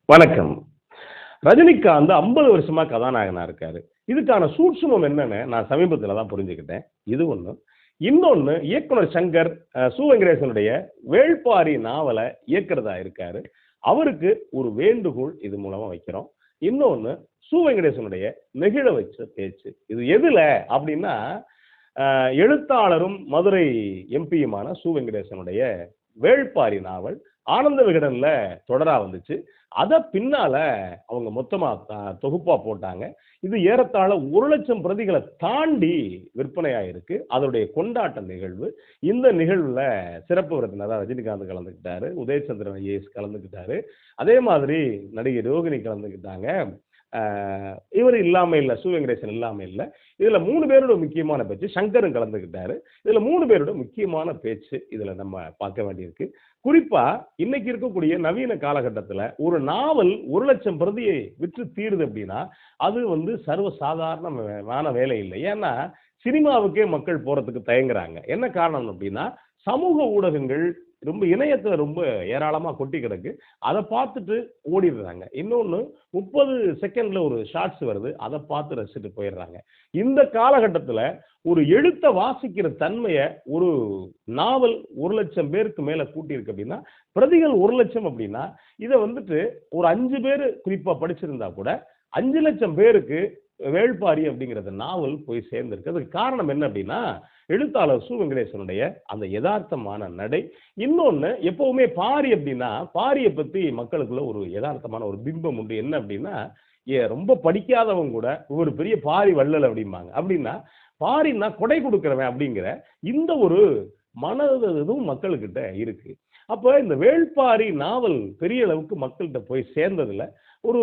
வணக்கம். ரஜினிகாந்த் 50 வருஷமா கதாநாயகனா இருக்காரு. இதுக்கான சூட்சுமம் என்னன்னு நான் சமீபத்தில தான் புரிஞ்சுக்கிட்டேன். இது ஒண்ணு. இன்னொன்னு இயக்குனர் சங்கர், சு. வெங்கடேசனுடைய வேள்பாரி நாவல இயக்குறதா இருக்காரு. அவருக்கு ஒரு வேண்டுகோள் இது மூலமா வைக்கிறோம். இன்னொன்னு சு. வெங்கடேசனுடைய நெகிழ வச்ச பேச்சு. இது எதுல அப்டின்னா, எழுத்தாளரும் மதுரை எம்பியுமான சு. வெங்கடேசனுடைய வேள்பாரி நாவல் ஆனந்த விகடன்ல தொடரா வந்துச்சு. அத பின்னால அவங்க மொத்தமா தொகுப்பா போட்டாங்க. இது ஏறத்தாழ 1,00,000 பிரதிகள தாண்டி விற்பனையாயிருக்கு. அதனுடைய கொண்டாட்ட நிகழ்வு. இந்த நிகழ்வுல சிறப்பு விருந்தினரா ரஜினிகாந்த் கலந்துக்கிட்டாரு. உதயச்சந்திரன் ஐஏஎஸ் கலந்துக்கிட்டாரு. அதே மாதிரி நடிகை ரோகிணி கலந்துக்கிட்டாங்க. அ இவரு இல்லாம இல்ல. சு. வெங்கடேசன் இல்லாம இல்ல. இதுல 3 பேரோட முக்கியமான பேச்சு. சங்கரும் கலந்துக்கிட்டாரு. இதுல 3 பேரோட முக்கியமான பேச்சு இதுல நம்ம பார்க்க வேண்டியிருக்கு. குறிப்பா இன்னைக்கு இருக்கக்கூடிய நவீன காலகட்டத்துல ஒரு நாவல் 1,00,000 பிரதியை விற்று தீருது அப்படின்னா, அது சர்வ சாதாரணமான வேலை இல்ல. ஏன்னா, சினிமாவுக்கே மக்கள் போறதுக்கு தயங்குறாங்க. என்ன காரணம் அப்படின்னா, சமூக ஊடகங்கள் இணையத்துல ரொம்ப ஏராளமா கொட்டி கிடக்கு. அத பார்த்துட்டு ஓடிடுறாங்க. இன்னொன்னு 30 செகண்ட்ல ஒரு ஷார்ட்ஸ் வருது. அத பார்த்து ரசிச்சுட்டு போயிடுறாங்க. இந்த காலகட்டத்துல ஒரு எழுத்த வாசிக்கிற தன்மைய ஒரு நாவல் 1,00,000 பேருக்கு மேல கூட்டியிருக்கு அப்படின்னா, பிரதிகள் 1,00,000 அப்படின்னா, இத ஒரு 5 பேரு குறிப்பா படிச்சிருந்தா கூட 5,00,000 பேருக்கு வேள்பாரி அப்படிங்கிற நாவல் போய் சேர்ந்திருக்கு. அதுக்கு காரணம் என்ன அப்படின்னா, எழுத்தாளர் சு. வெங்கடேசனுடைய அந்த எதார்த்தமான நடை. இன்னொன்னு எப்பவுமே பாரி அப்படின்னா, பாரிய பத்தி மக்களுக்குள்ள ஒரு எதார்த்தமான ஒரு பிம்பம் உண்டு. என்ன அப்படின்னா, ரொம்ப படிக்காதவங்க கூட ஒரு பெரிய பாரி வள்ளல் அப்படிம்பாங்க. அப்படின்னா, பாரின்னா கொடை கொடுக்கிறவன் அப்படிங்கிற இந்த ஒரு மனதும் மக்கள்கிட்ட இருக்கு. அப்ப இந்த வேள்பாரி நாவல் பெரிய அளவுக்கு மக்கள்கிட்ட போய் சேர்ந்ததுல, ஒரு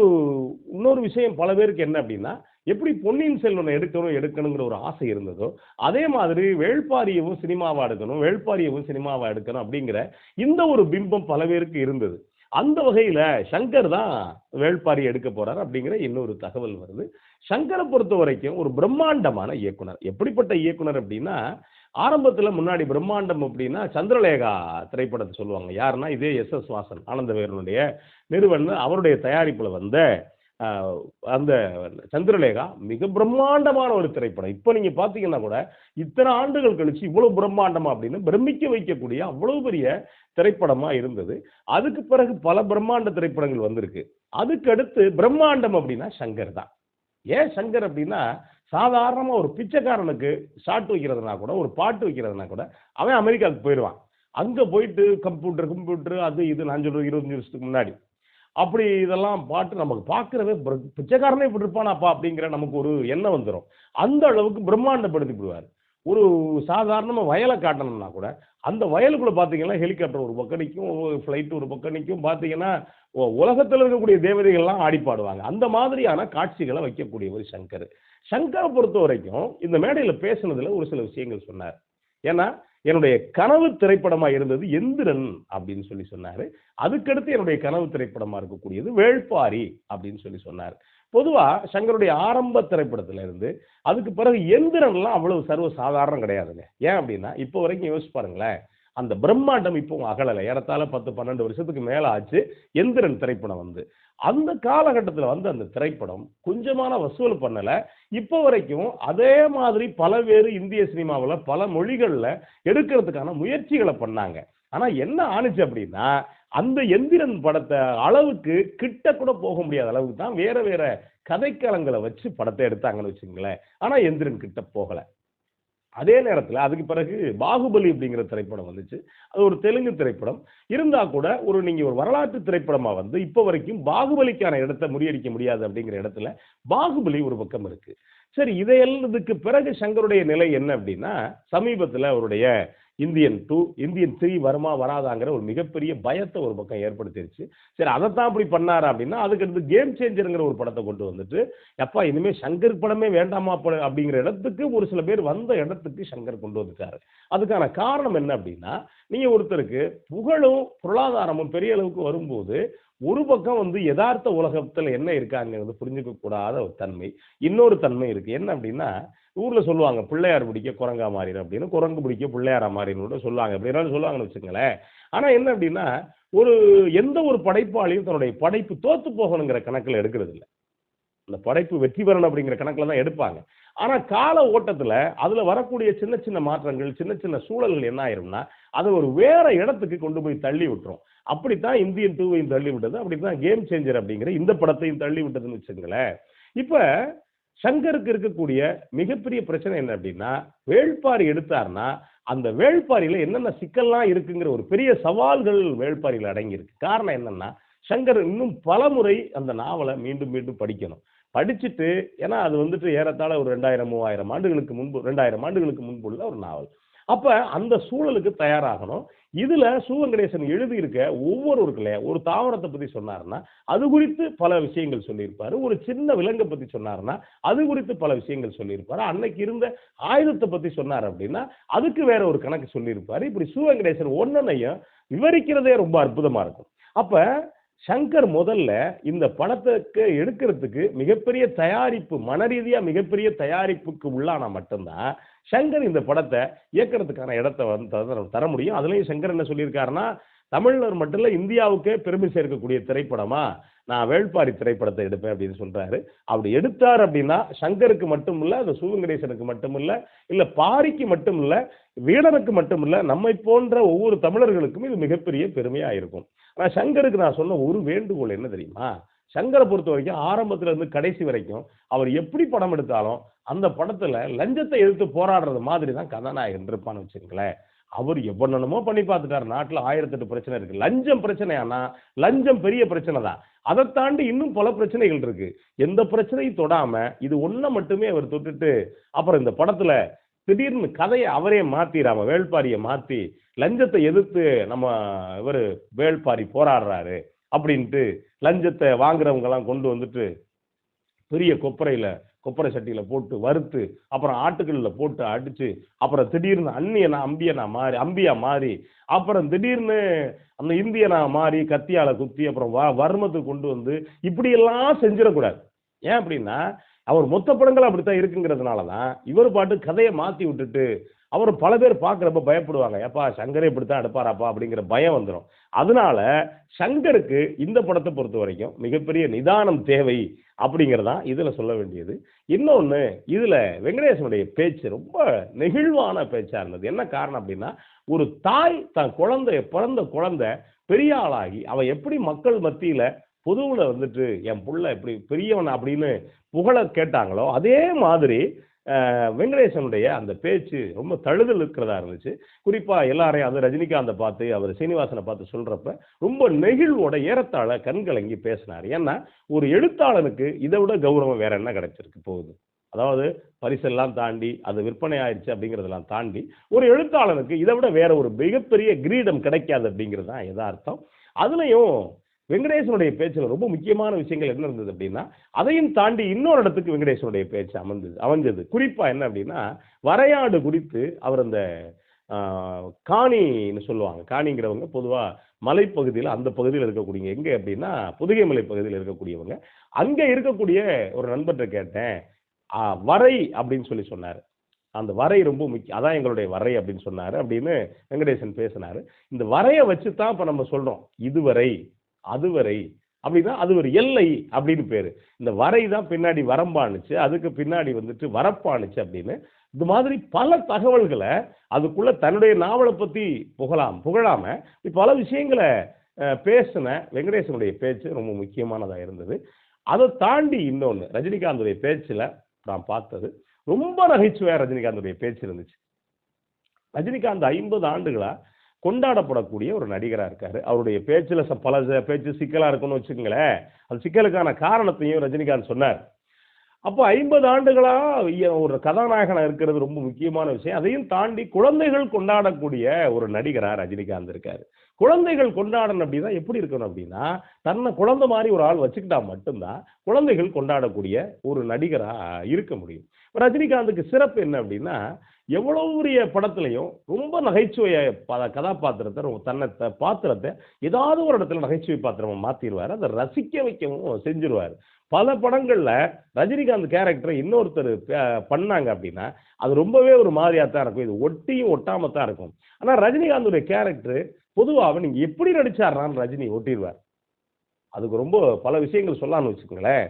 இன்னொரு விஷயம் பல பேருக்கு என்ன அப்படின்னா, எப்படி பொன்னியின் செல்வனை எடுக்கணுங்கிற ஒரு ஆசை இருந்ததோ, அதே மாதிரி வேள்பாரியவும் சினிமாவா எடுக்கணும், வேள்பாரியவும் சினிமாவா எடுக்கணும் அப்படிங்கிற இந்த ஒரு பிம்பம் பல பேருக்கு இருந்தது. அந்த வகையில சங்கர் தான் வேள்பாரி எடுக்க போறார் அப்படிங்கிற இன்னொரு தகவல் வருது. சங்கர பொறுத்தவரைக்கும் ஒரு பிரம்மாண்டமான இயக்குனர். எப்படிப்பட்ட இயக்குனர் அப்படின்னா, ஆரம்பத்துல முன்னாடி பிரம்மாண்டம் அப்படின்னா, சந்திரலேகா திரைப்படத்த சொல்லுவாங்க. யாருன்னா, இதே எஸ்.எஸ். வாசன், ஆனந்தவிகடனுடைய நிறுவனர். அவருடைய தயாரிப்புல வந்த அ அந்த சந்திரலேகா மிக பிரம்மாண்டமான ஒரு திரைப்படம். இப்ப நீங்க பார்த்தீங்கன்னா கூட, இத்தனை ஆண்டுகள் கழிச்சு இவ்வளவு பிரம்மாண்டமா அப்படின்னு பிரமிக்க வைக்கக்கூடிய அவ்வளவு பெரிய திரைப்படமா இருந்தது. அதுக்கு பிறகு பல பிரம்மாண்ட திரைப்படங்கள் வந்திருக்கு. அதுக்கு அடுத்து பிரம்மாண்டம் அப்படின்னா சங்கர் தான். ஏன் சங்கர் அப்படின்னா, சாதாரணமா ஒரு பிச்சைக்காரனுக்கு ஷாட் வைக்கிறதுனா கூட, ஒரு பாட்டு வைக்கிறதுனா கூட, அவன் அமெரிக்காவுக்கு போயிருவான். அங்க போயிட்டு கம்ப்யூட்டர் அது இது நான் சொல்றது 25 வருஷத்துக்கு முன்னாடி. அப்படி இதெல்லாம் பாட்டு நமக்கு பார்க்கிறவே பிச்சைக்காரனே இப்படி இருப்பானாப்பா அப்படிங்கிற நமக்கு ஒரு எண்ணம் வந்துரும். அந்த அளவுக்கு பிரம்மாண்டப்படுத்தி விடுவாரு. ஒரு சாதாரணமா வயல காட்டணும்னா கூட, அந்த வயலுக்குள்ள பார்த்தீங்கன்னா, ஹெலிகாப்டர் ஒரு பக்கம் நிக்கும், ஃப்ளைட் ஒரு பக்கம் நிக்கும். பார்த்தீங்கன்னா, உலகத்துல இருக்கக்கூடிய தேவதைகள்லாம் ஆடி பாடுவாங்க. அந்த மாதிரியான காட்சிகள வைக்கக்கூடியவர் சங்கர். சங்கர பொறுத்தவரைக்கும் இந்த மேடையில பேசுனதுல ஒரு சில விஷயங்கள் சொன்னார். ஏன்னா, என்னுடைய கனவு திரைப்படமா இருந்தது எந்திரன் அப்படின்னு சொன்னாரு. அதுக்கடுத்து என்னுடைய கனவு திரைப்படமா இருக்கக்கூடியது வேள்பாரி அப்படின்னு சொன்னாரு. பொதுவா சங்கருடைய ஆரம்ப திரைப்படத்துல இருந்து அதுக்கு பிறகு எந்திரன்லாம் அவ்வளவு சர்வ சாதாரணம் கிடையாதுங்க. ஏன் அப்படின்னா, இப்போ வரைக்கும் யோசிச்சு பாருங்களேன். அந்த பிரம்மாண்டம் இப்போ அகலல. ஏறத்தாழ 10, 12 வருஷத்துக்கு மேல ஆச்சு எந்திரன் திரைப்படம் வந்து. அந்த காலகட்டத்துல அந்த திரைப்படம் கொஞ்சமான வசூல் பண்ணல. இப்போ வரைக்கும் அதே மாதிரி பலவேறு இந்திய சினிமாவுல பல மொழிகள்ல எடுக்கிறதுக்கான முயற்சிகள பண்ணாங்க. ஆனா என்ன ஆனுச்சு அப்படின்னா, அந்த எந்திரன் படத்த அளவுக்கு கிட்ட கூட போக முடியாத அளவுக்கு தான் வேற வேற கதைக்களங்கள வச்சு படத்த எடுத்தாங்கன்னு வச்சுக்கங்களேன். ஆனா எந்திரன் கிட்ட போகல. அதே நேரத்துல அதுக்கு பிறகு பாகுபலி அப்படிங்கிற திரைப்படம் வந்துச்சு. அது ஒரு தெலுங்கு திரைப்படம். இருந்தா கூட நீங்க ஒரு வரலாற்று திரைப்படமா இப்ப வரைக்கும் பாகுபலிக்கான இடத்த முறியடிக்க முடியாது அப்படிங்கிற இடத்துல பாகுபலி ஒரு பக்கம் இருக்கு. சரி, இதுக்கு பிறகு சங்கருடைய நிலை என்ன அப்படின்னா, சமீபத்துல அவருடைய இந்தியன் 2, இந்தியன் 3 வருமா வராதாங்கிற ஒரு மிகப்பெரிய பயத்த ஒரு பக்கம் ஏற்படுத்திருச்சு. சரி, அதத்தான் அப்படி பண்ணாரா அப்படின்னா, அதுக்கு அடுத்து கேம் சேஞ்சர்ங்கிற ஒரு படத்த கொண்டு வந்துட்டு, எப்பா இனிமே சங்கர் படமே வேண்டாமா அப்படிங்கிற இடத்துக்கு ஒரு சில பேர் வந்த இடத்துக்கு சங்கர் கொண்டு வந்துட்டாரு. அதுக்கான காரணம் என்ன அப்படின்னா, நீங்க ஒருத்தருக்கு புகழும், பொருளாதாரமும் பெரிய அளவுக்கு வரும்போது, ஒரு பக்கம் எதார்த்த உலகத்துல என்ன இருக்காங்கிறது புரிஞ்சுக்க கூடாத ஒரு தன்மை. இன்னொரு தன்மை இருக்கு. என்ன அப்படின்னா, ஊர்ல சொல்லுவாங்க, பிள்ளையார் பிடிக்க குரங்கா மாறிடும் அப்படின்னு. குரங்கு பிடிக்க பிள்ளையாரா மாறிடும் சொல்லுவாங்க. இப்படி சொல்லுவாங்கன்னு வச்சுங்களேன். ஆனா என்ன அப்படின்னா, ஒரு எந்த ஒரு படைப்பாளியும் தன்னுடைய படைப்பு தோத்து போகணுங்கிற கணக்குல எடுக்கிறது இல்ல. அந்த படைப்பு வெற்றி பெறணும் அப்படிங்கிற கணக்குல தான் எடுப்பாங்க. ஆனா கால ஓட்டத்துல அதுல வரக்கூடிய சின்ன சின்ன மாற்றங்கள், சின்ன சின்ன சூழல்கள் என்ன ஆயிரும்னா, அத ஒரு வேற இடத்துக்கு கொண்டு போய் தள்ளி விட்டுரும். அப்படித்தான் இந்தியன் 2வையும் தள்ளி விட்டது. அப்படித்தான் கேம் சேஞ்சர் அப்படிங்கிற இந்த படத்தையும் தள்ளி விட்டதுன்னு வச்சுக்கங்களேன். இப்ப சங்கருக்கு இருக்கக்கூடிய மிகப்பெரிய பிரச்சனை என்ன அப்படின்னா, வேள்பாரி எடுத்தார்னா, அந்த வேள்பாரியில என்னென்ன சிக்கல்லாம் இருக்குங்கிற ஒரு பெரிய சவால்கள் வேள்பாரியில அடங்கியிருக்கு. காரணம் என்னன்னா, சங்கர் இன்னும் பலமுறை அந்த நாவல மீண்டும் மீண்டும் படிக்கணும். படிச்சுட்டு ஏன்னா அது வந்துட்டு ஏறத்தாழ ஒரு 2000, 3000 ஆண்டுகளுக்கு முன்பு 2000 ஆண்டுகளுக்கு முன்பு உள்ள ஒரு நாவல். அப்ப அந்த சூழலுக்கு தயாராகணும். இதுல சு. வெங்கடேசன் எழுதியிருக்க ஒரு தாவரத்த பத்தி சொன்னாருன்னா, அது குறித்து பல விஷயங்கள் சொல்லியிருப்பாரு. ஒரு சின்ன விலங்க பத்தி சொன்னாருன்னா, அது குறித்து பல விஷயங்கள் சொல்லியிருப்பாரு. அன்னைக்கு இருந்த ஆயுதத்த பத்தி சொன்னாரு அப்படின்னா, அதுக்கு வேற ஒரு கணக்கு சொல்லியிருப்பாரு. இப்படி சு. வெங்கடேசன் ஒன்னொன்னையும் விவரிக்கிறதே ரொம்ப அற்புதமா இருக்கும். அப்ப சங்கர் முதல்ல இந்த படத்துக்கு எடுக்கிறதுக்கு மிகப்பெரிய தயாரிப்பு, மனரீதியா மிகப்பெரிய தயாரிப்புக்கு உள்ளானா மட்டும்தான் சங்கர் இந்த படத்தை இயக்கிறதுக்கான இடத்த வந்து தர முடியும். அதுலயும் சங்கர் என்ன சொல்லியிருக்காருன்னா, தமிழர் மட்டும் இல்ல இந்தியாவுக்கே பெருமை சேர்க்கக்கூடிய திரைப்படமா நான் வேள்பாரி திரைப்படத்தை எடுப்பேன் அப்படின்னு சொல்றாரு. அப்படி எடுத்தார் அப்படின்னா சங்கருக்கு மட்டும் இல்ல, அந்த சு. வெங்கடேசனுக்கு மட்டும் இல்ல, இல்ல பாரிக்கு மட்டும் இல்ல, வீரனுக்கு மட்டும் இல்ல, நம்மை போன்ற ஒவ்வொரு தமிழர்களுக்கும் இது மிகப்பெரிய பெருமையா இருக்கும். ஆனா சங்கருக்கு நான் சொன்ன ஒரு வேண்டுகோள் என்ன தெரியுமா? சங்கரை பொறுத்த வரைக்கும் ஆரம்பத்துல இருந்து கடைசி வரைக்கும் அவர் எப்படி படம் எடுத்தாலும் அந்த படத்துல லஞ்சத்தை எதிர்த்து போராடுறது மாதிரி தான் கதாநாயகன் இருப்பான்னு வச்சுங்களேன். அவர் எவ்வளவோ பண்ணி பார்த்துட்டாரு. நாட்டுல 1008 பிரச்சனை இருக்கு. லஞ்சம் பிரச்சனையானா லஞ்சம் பெரிய பிரச்சனை தான். அதை தாண்டி இன்னும் பல பிரச்சனைகள் இருக்கு. எந்த பிரச்சனையும் தொடாம இது ஒண்ண மட்டுமே அவர் தொட்டுட்டு அப்புறம் இந்த படத்துல திடீர்னு கதையை அவரே மாத்திராம வேள்பாரியை மாத்தி லஞ்சத்தை எதிர்த்து நம்ம இவரு வேள்பாரி போராடுறாரு அப்படின்ட்டு லஞ்சத்தை வாங்குறவங்க எல்லாம் கொண்டு வந்துட்டு பெரிய கொப்பரை சட்டியில போட்டு வறுத்து அப்புறம் ஆட்டுக்கல்ல போட்டு அடிச்சு அப்புறம் திடீர்னு அம்பியா மாறி அப்புறம் திடீர்னு அந்த இந்தியனா மாறி கத்தியால குத்தி அப்புறம் வர்மத்துக்கு கொண்டு வந்து இப்படி எல்லாம் செஞ்சிடக்கூடாது. ஏன் அப்படின்னா அவர் மொத்த படங்கள் அப்படித்தான் இருக்குங்கிறதுனாலதான் இவர் பாட்டு கதையை மாத்தி விட்டுட்டு அவர் பல பேர் பார்க்குறப்ப பயப்படுவாங்க. ஏப்பா சங்கரே இப்படித்தான் எடுப்பாராப்பா அப்படிங்கிற பயம் வந்துடும். அதனால சங்கருக்கு இந்த படத்தை பொறுத்த வரைக்கும் மிகப்பெரிய நிதானம் தேவை அப்படிங்கிறதான் இதுல சொல்ல வேண்டியது. இன்னொன்னு இதுல வெங்கடேசனுடைய பேச்சு ரொம்ப நெகிழ்வான பேச்சா இருந்தது. என்ன காரணம் அப்படின்னா, ஒரு தாய் தன் பிறந்த குழந்தை பெரிய ஆளாகி அவ எப்படி மக்கள் மத்தியில பொதுவுல வந்துட்டு என் புள்ள எப்படி பெரியவன் அப்படின்னு புகழ கேட்டாங்களோ அதே மாதிரி வெங்கடேசனுடைய அந்த பேச்சு ரொம்ப தழுதல் இருக்கிறதா இருந்துச்சு. குறிப்பா எல்லாரையும் அது ரஜினிகாந்தை பார்த்து அவர் சீனிவாசனை பார்த்து சொல்றப்ப ரொம்ப நெகிழ்வோட ஏறத்தாழ கண்கலங்கி பேசினார். ஏன்னா ஒரு எழுத்தாளனுக்கு இதை விட கௌரவம் வேற என்ன கிடைச்சிருக்கு போகுது. அதாவது பரிசெல்லாம் தாண்டி அது விற்பனை ஆயிடுச்சு அப்படிங்கிறதெல்லாம் தாண்டி ஒரு எழுத்தாளனுக்கு இதை விட வேற ஒரு மிகப்பெரிய கிரீடம் கிடைக்காது அப்படிங்கிறது தான் யதார்த்தம். அதுலயும் வெங்கடேசனுடைய பேச்சுல ரொம்ப முக்கியமான விஷயங்கள் என்ன இருந்தது அப்படின்னா, அதையும் தாண்டி இன்னொரு இடத்துக்கு வெங்கடேசனுடைய பேச்சு அமைஞ்சது. குறிப்பா என்ன அப்படின்னா, வரையாடு குறித்து அவர் அந்த காணின்னு சொல்லுவாங்க. காணிங்கிறவங்க பொதுவா மலைப்பகுதியில் அந்த பகுதியில் இருக்கக்கூடிய எங்க அப்படின்னா புதுகை மலை பகுதியில் இருக்கக்கூடியவங்க. அங்க இருக்கக்கூடிய ஒரு நண்பர்கிட்ட கேட்டேன். வரை அப்படின்னு சொல்லி சொன்னாரு. அந்த வரை ரொம்ப முக்கியம். அதான் எங்களுடைய வரை அப்படின்னு சொன்னாரு அப்படின்னு வெங்கடேசன் பேசினாரு. இந்த வரையை வச்சு தான் இப்ப நம்ம சொல்றோம். இதுவரை அதுவரை அப்படின்னா அது ஒரு எல்லை அப்படின்னு பேரு. இந்த வரை தான் பின்னாடி வரம்பானுச்சு, அதுக்கு பின்னாடி வந்துட்டு வரப்பானுச்சு அப்படின்னு இது மாதிரி பல தகவல்களை அதுக்குள்ள தன்னுடைய நாவலை பத்தி புகழாம பல விஷயங்களை பேசின வெங்கடேசனுடைய பேச்சு ரொம்ப முக்கியமானதா இருந்தது. அதை தாண்டி இன்னொன்னு ரஜினிகாந்துடைய பேச்சுல நான் பார்த்தது ரொம்ப நகைச்சுவையா ரஜினிகாந்துடைய பேச்சு இருந்துச்சு. ரஜினிகாந்த் 50 ஆண்டுகளா கொண்டாடப்படக்கூடிய ஒரு நடிகரா இருக்காரு. அவருடைய பேச்சுல பல பேச்சு சிக்கலா இருக்கும்னு வச்சுக்கோங்களேன். அந்த சிக்கலுக்கான காரணத்தையும் ரஜினிகாந்த் சொன்னார். அப்போ 50 ஆண்டுகளா ஒரு கதாநாயகனா இருக்கிறது ரொம்ப முக்கியமான விஷயம். அதையும் தாண்டி குழந்தைகள் கொண்டாடக்கூடிய ஒரு நடிகரா ரஜினிகாந்த் இருக்காரு. குழந்தைகள் கொண்டாடணும் அப்படின்னா எப்படி இருக்கணும் அப்படின்னா, தன்னை குழந்தை மாதிரி ஒரு ஆள் வச்சுக்கிட்டா மட்டும்தான் குழந்தைகள் கொண்டாடக்கூடிய ஒரு நடிகரா இருக்க முடியும். ரஜினிகாந்துக்கு சிறப்பு என்ன அப்படின்னா, எவ்வளவு பெரிய படத்துலையும் ரொம்ப நகைச்சுவைய கதாபாத்திரத்தை பாத்திரத்தை ஏதாவது ஒரு இடத்துல நகைச்சுவை பாத்திரமா மாத்திடுவாரு. அதை ரசிக்க வைக்கவும் செஞ்சிருவாரு. பல படங்கள்ல ரஜினிகாந்த் கேரக்டரை இன்னொருத்தர் பண்ணாங்க அப்படின்னா அது ரொம்பவே ஒரு மாதிரியா தான் இருக்கும். இது ஒட்டியும் ஒட்டாம தான் இருக்கும். ஆனா ரஜினிகாந்துடைய கேரக்டர் பொதுவாக நீங்க எப்படி நடிச்சாருனான்னு ரஜினி ஒட்டிடுவார். அதுக்கு ரொம்ப பல விஷயங்கள் சொல்லலாம்னு வச்சுக்கோங்களேன்.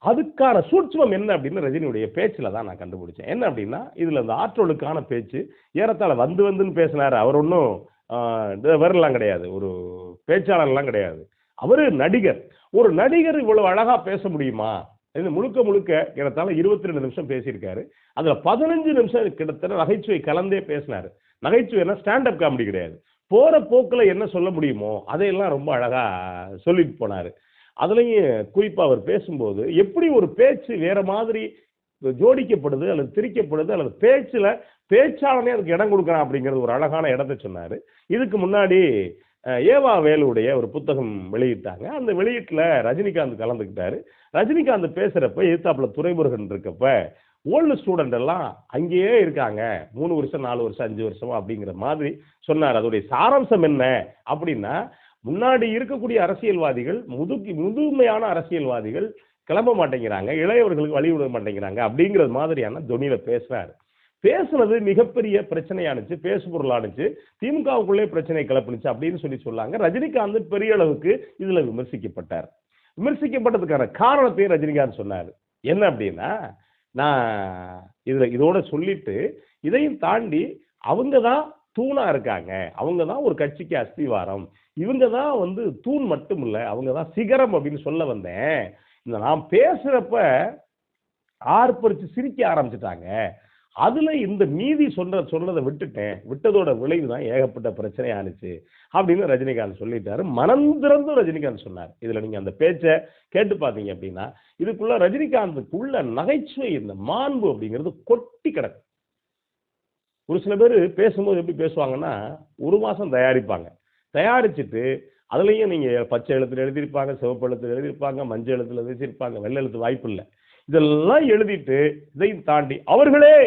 அதுக்கான சூட்சுமம் என்ன அப்படின்னு ரஜினியுடைய பேச்சுல தான் நான் கண்டுபிடிச்சேன். என்ன அப்படின்னா, இதுல இந்த ஆற்றலுக்கான பேச்சு ஏறத்தாழ வந்து வந்துன்னு பேசினாரு. அவர் ஒன்றும் இவரெல்லாம் கிடையாது. ஒரு பேச்சாளர்லாம் கிடையாது. அவரு நடிகர். ஒரு நடிகர் இவ்வளவு அழகா பேச முடியுமா? இது முழுக்க முழுக்க ஏறத்தாழ 22 நிமிஷம் பேசியிருக்காரு. அதுல 15 நிமிஷம் கிட்டத்தட்ட நகைச்சுவை கலந்தே பேசினாரு. நகைச்சுவைனா ஸ்டாண்ட் அப் காமெடி கிடையாது. போற போக்குல என்ன சொல்ல முடியுமோ அதையெல்லாம் ரொம்ப அழகா சொல்லிட்டு போனாரு. அதுலயும் குறிப்பா அவர் பேசும்போது எப்படி ஒரு பேச்சு வேற மாதிரி ஜோடிக்கப்படுது அல்லது திரிக்கப்படுது அல்லது பேச்சுல பேச்சாளனே அதுக்கு இடம் கொடுக்குறான் அப்படிங்கிறது ஒரு அழகான இடத்தை சொன்னாரு. இதுக்கு முன்னாடி ஏவா வேலுடைய ஒரு புத்தகம் வெளியிட்டாங்க. அந்த வெளியீட்டுல ரஜினிகாந்த் கலந்துக்கிட்டாரு. ரஜினிகாந்த் பேசுறப்ப எதிர்த்தாப்புல துரைமுருகன் இருக்கப்ப ஓல்டு ஸ்டூடெண்ட் எல்லாம் அங்கேயே இருக்காங்க. 3 வருஷம் 4 வருஷம் 5 வருஷமா அப்படிங்கிற மாதிரி சொன்னார். அதோடைய சாராம்சம் என்ன அப்படின்னா, முன்னாடி இருக்கக்கூடிய அரசியல்வாதிகள் முதுமையான அரசியல்வாதிகள் கிளம்ப மாட்டேங்கிறாங்க, இளையவர்களுக்கு வழி விட மாட்டேங்கிறாங்க அப்படிங்கிறது மாதிரியான தொனியில பேசுறாரு. பேசுனது மிகப்பெரிய பிரச்சனையானுச்சு, பேசு பொருளானுச்சு, திமுகவுக்குள்ளே பிரச்சனை கிளப்புனுச்சு அப்படின்னு சொல்லாங்க. ரஜினிகாந்த் பெரிய அளவுக்கு இதுல விமர்சிக்கப்பட்டார். விமர்சிக்கப்பட்டதுக்கான காரணத்தையும் ரஜினிகாந்த் சொன்னார். என்ன அப்படின்னா, நான் இதோட சொல்லிட்டு இதையும் தாண்டி அவங்க தான் தூணா இருக்காங்க, அவங்க தான் ஒரு கட்சிக்கு அஸ்திவாரம், இவங்க தான் தூண் மட்டும் இல்ல, அவங்க தான் சிகரம் அப்படின்னு சொல்ல வந்தேன். இந்த நான் பேசுறப்ப ஆர்ப்பரிச்சு சிரிக்க ஆரம்பிச்சுட்டாங்க. அதுல இந்த மீதி சொன்னதை விட்டுட்டேன். விட்டதோட விளைவு தான் ஏகப்பட்ட பிரச்சனை ஆனிச்சு அப்படின்னு ரஜினிகாந்த் சொல்லிட்டாரு. மனம் திறந்து ரஜினிகாந்த் சொன்னார். இதுல நீங்க அந்த பேச்சை கேட்டு பார்த்தீங்க அப்படின்னா, இதுக்குள்ள ரஜினிகாந்துக்குள்ள நகைச்சுவை, இந்த மாண்பு அப்படிங்கிறது கொட்டி கிடக்கு. ஒரு சில பேர் பேசும்போது எப்படி பேசுவாங்கன்னா, ஒரு மாசம் தயாரிப்பாங்க. தயாரிச்சுட்டு அதுலயும் நீங்க பச்சை எழுத்துல எழுதியிருப்பாங்க, சிவப்பு எழுத்துல எழுதியிருப்பாங்க, மஞ்சள் எழுத்துல எழுதியிருப்பாங்க, வெள்ளை எழுத்து வாய்ப்பு இல்லை. இதெல்லாம் எழுதிட்டு இதையும் தாண்டி அவர்களே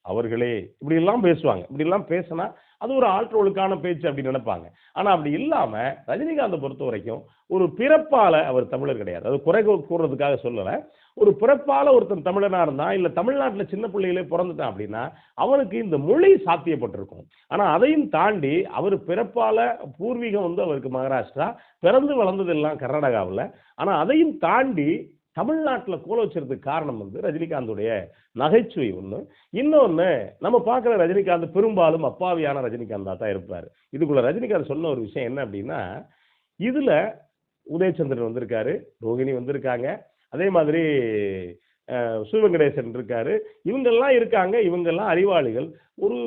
அவர்களே இப்படி எல்லாம் பேசுவாங்க. இப்படி எல்லாம் பேசினா அது ஒரு ஆற்றலுக்கான பேச்சு அப்படின்னு நினைப்பாங்க. ஆனா அப்படி இல்லாம ரஜினிகாந்தை பொறுத்த வரைக்கும் ஒரு பிறப்பால அவர் தமிழர் கிடையாது. அது குறை கூறுறதுக்காக சொல்லல. ஒரு பிறப்பால ஒருத்தன் தமிழனா இருந்தா இல்ல தமிழ்நாட்டுல சின்ன பிள்ளைகளே பிறந்துட்டான் அப்படின்னா அவனுக்கு இந்த மொழி சாத்தியப்பட்டிருக்கும். ஆனா அதையும் தாண்டி அவர் பிறப்பால பூர்வீகம் அவருக்கு மகாராஷ்டிரா, பிறந்து வளர்ந்தது எல்லாம் கர்நாடகாவில். ஆனா அதையும் தாண்டி தமிழ்நாட்டில் கோல வச்சிருக்கிறதுக்கு காரணம் ரஜினிகாந்துடைய நகைச்சுவை ஒன்று. இன்னொன்று, நம்ம பார்க்குற ரஜினிகாந்த் பெரும்பாலும் அப்பாவியான ரஜினிகாந்தா தான் இருப்பார். இதுக்குள்ள ரஜினிகாந்த் சொன்ன ஒரு விஷயம் என்ன அப்படின்னா, இதுல உதயச்சந்திரன் வந்திருக்காரு, ரோகிணி வந்திருக்காங்க, அதே மாதிரி சிவவெங்கடேசன் இருக்காரு, இவங்கெல்லாம் இருக்காங்க, இவங்கெல்லாம் அறிவாளிகள். ஒரு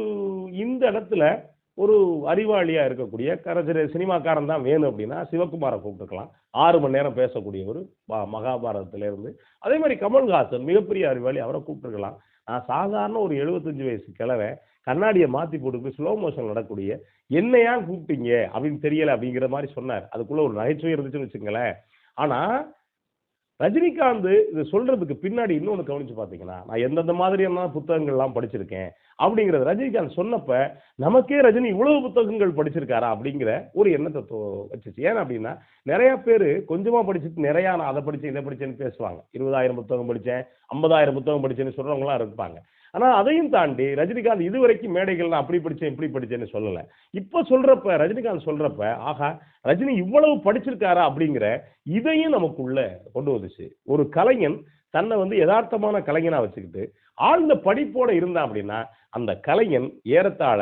இந்த இடத்துல ஒரு அறிவாளியா இருக்கக்கூடிய சினிமாக்காரன் தான் வேணும் அப்படின்னா சிவகுமாரை கூப்பிட்டுக்கலாம். 6 மணி நேரம் பேசக்கூடிய ஒரு மகாபாரதத்திலிருந்து. அதே மாதிரி கமல்ஹாசன் மிகப்பெரிய அறிவாளி, அவரை கூப்பிட்டுருக்கலாம். நான் சாதாரண ஒரு 75 வயசு கிழவன் கண்ணாடியை மாத்தி போட்டு ஸ்லோ மோஷன் நடக்கூடிய என்னையா கூப்பிட்டீங்க அப்படின்னு தெரியல அப்படிங்கிற மாதிரி சொன்னார். அதுக்குள்ள ஒரு நகைச்சுவை இருந்துச்சுன்னு வச்சுங்களேன். ஆனா ரஜினிகாந்த் இது சொல்றதுக்கு பின்னாடி இன்னொன்று கவனிச்சு பார்த்தீங்கன்னா, நான் எந்தெந்த மாதிரியான புத்தகங்கள்லாம் படிச்சிருக்கேன் அப்படிங்கிறது ரஜினிகாந்த் சொன்னப்ப நமக்கே ரஜினி இவ்வளவு புத்தகங்கள் படிச்சிருக்காரா அப்படிங்கிற ஒரு எண்ணத்தை வச்சுச்சு. ஏன் அப்படின்னா, நிறைய பேர் கொஞ்சமா படிச்சுட்டு நிறையா நான் அதை படிச்சேன் இதை படிச்சேன்னு பேசுவாங்க. 20,000 புத்தகம் படித்தேன், 50,000 புத்தகம் படிச்சேன்னு சொல்றவங்களாம் இருப்பாங்க. ஆனா அதையும் தாண்டி ரஜினிகாந்த் இதுவரைக்கும் மேடைகள் நான் அப்படி படிச்சேன் இப்படி படிச்சேன்னு சொல்லலை. இப்ப சொல்றப்ப ரஜினிகாந்த் சொல்றப்ப ஆகா ரஜினி இவ்வளவு படிச்சிருக்காரா அப்படிங்கிற இதையும் நமக்குள்ள கொண்டு வந்துச்சு. ஒரு கலைஞன் தன்னை யதார்த்தமான கலைஞனா வச்சுக்கிட்டு ஆழ்ந்த படிப்போட இருந்தான் அப்படின்னா அந்த கலைஞன் ஏறத்தாழ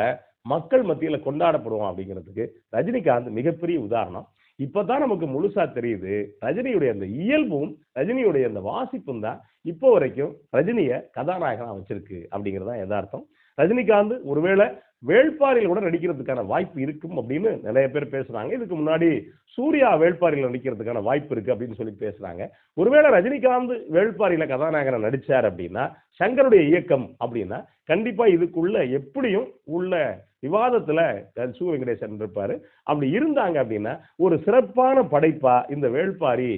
மக்கள் மத்தியில கொண்டாடப்படுவான் அப்படிங்கிறதுக்கு ரஜினிகாந்த் மிகப்பெரிய உதாரணம். இப்பதான் நமக்கு முழுசா தெரியுது ரஜினியுடைய அந்த இயல்பும் ரஜினியுடைய அந்த வாசிப்பும் தான் இப்போ வரைக்கும் ரஜினிய கதாநாயகனா வச்சிருக்கு அப்படிங்கிறது யதார்த்தம். ரஜினிகாந்த் ஒருவேளை வேள்பாரியில் கூட நடிக்கிறதுக்கான வாய்ப்பு இருக்கும் அப்படின்னு நிறைய பேர் பேசுறாங்க. இதுக்கு முன்னாடி சூர்யா வேள்பாரியில் நடிக்கிறதுக்கான வாய்ப்பு இருக்கு அப்படின்னு சொல்லி பேசுறாங்க. ஒருவேளை ரஜினிகாந்த் வேள்பாரியில கதாநாயகனை நடிச்சார் அப்படின்னா சங்கருடைய இயக்கம் அப்படின்னா கண்டிப்பா இதுக்குள்ள எப்படியும் உள்ள விவாதத்துல சு வெங்கடேசன் இருப்பாரு. அப்படி இருந்தாங்க அப்படின்னா ஒரு சிறப்பான படைப்பா இந்த வேள்பாரி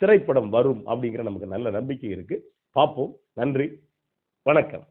திரைப்படம் வரும் அப்படிங்கிற நமக்கு நல்ல நம்பிக்கை இருக்கு. பார்ப்போம். நன்றி, வணக்கம்.